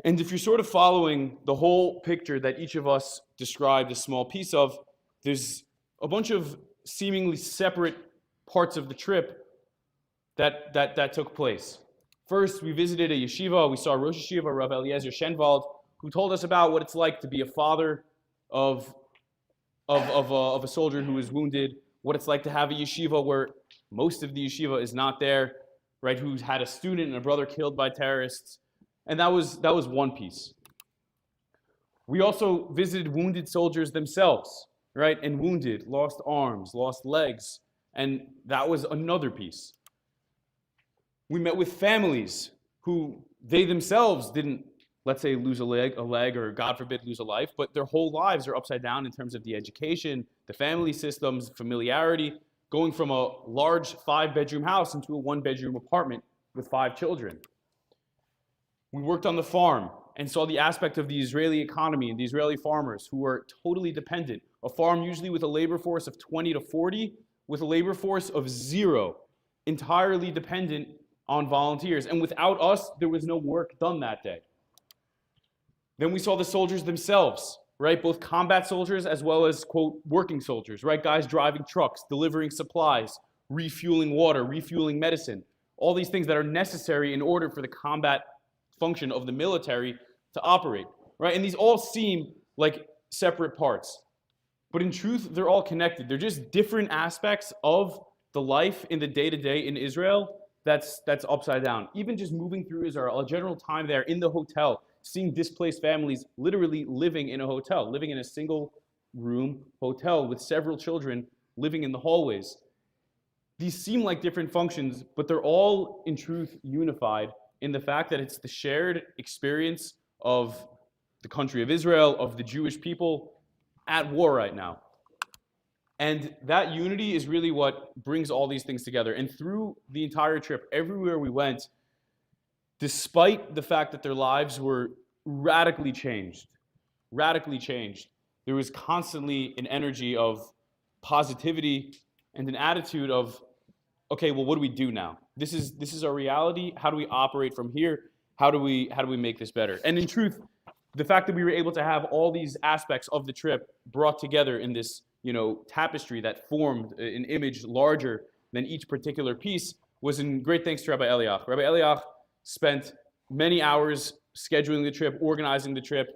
And if you're sort of following the whole picture that each of us described a small piece of, there's a bunch of seemingly separate parts of the trip that took place. First, we visited a yeshiva. We saw Rosh Yeshiva, Rav Eliezer Shenwald, who told us about what it's like to be a father of a soldier who is wounded, what it's like to have a yeshiva where most of the yeshiva is not there, right? Who's had a student and a brother killed by terrorists. And that was one piece. We also visited wounded soldiers themselves, right? And wounded, lost arms, lost legs, and that was another piece. We met with families who they themselves didn't let's say, lose a leg, or God forbid, lose a life, but their whole lives are upside down in terms of the education, the family systems, familiarity, going from a large 5-bedroom house into a 1-bedroom apartment with 5 children. We worked on the farm and saw the aspect of the Israeli economy and the Israeli farmers who are totally dependent. A farm usually with a labor force of 20 to 40, with a labor force of 0, entirely dependent on volunteers. And without us, there was no work done that day. Then we saw the soldiers themselves, right? Both combat soldiers as well as, quote, working soldiers, right? Guys driving trucks, delivering supplies, refueling water, refueling medicine, all these things that are necessary in order for the combat function of the military to operate, right? And these all seem like separate parts. But in truth, they're all connected. They're just different aspects of the life in the day-to-day in Israel that's upside down. Even just moving through Israel, a general time there in the hotel, seeing displaced families literally living in a hotel, living in a single-room hotel with several children living in the hallways. These seem like different functions, but they're all, in truth, unified in the fact that it's the shared experience of the country of Israel, of the Jewish people at war right now. And that unity is really what brings all these things together. And through the entire trip, everywhere we went, despite the fact that their lives were radically changed, there was constantly an energy of positivity and an attitude of, okay, well, what do we do now? This is our reality. How do we operate from here? How do we make this better? And in truth, the fact that we were able to have all these aspects of the trip brought together in this, tapestry that formed an image larger than each particular piece was in great thanks to Rabbi Eliach. Rabbi Eliach spent many hours scheduling the trip, organizing the trip,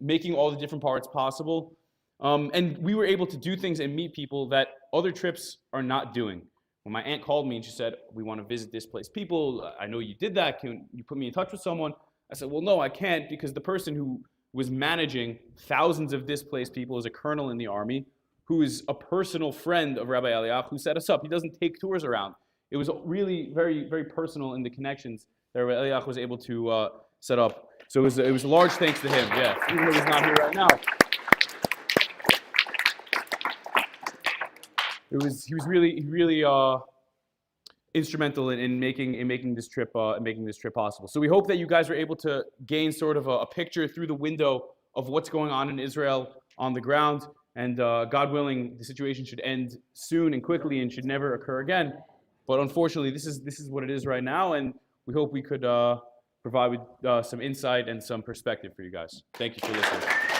making all the different parts possible. And we were able to do things and meet people that other trips are not doing. When my aunt called me and she said, we want to visit displaced people, I know you did that, can you put me in touch with someone? I said, well, no, I can't, because the person who was managing thousands of displaced people is a colonel in the army, who is a personal friend of Rabbi Eliach, who set us up. He doesn't take tours around. It was really very, very personal in the connections that Rabbi Eliach was able to set up. So it was a large thanks to him, yeah, even though he's not here right now. He was really instrumental in making this trip possible. So we hope that you guys were able to gain sort of a picture through the window of what's going on in Israel on the ground. And God willing, the situation should end soon and quickly and should never occur again. But unfortunately, this is what it is right now, and we hope we could provide with some insight and some perspective for you guys. Thank you for listening.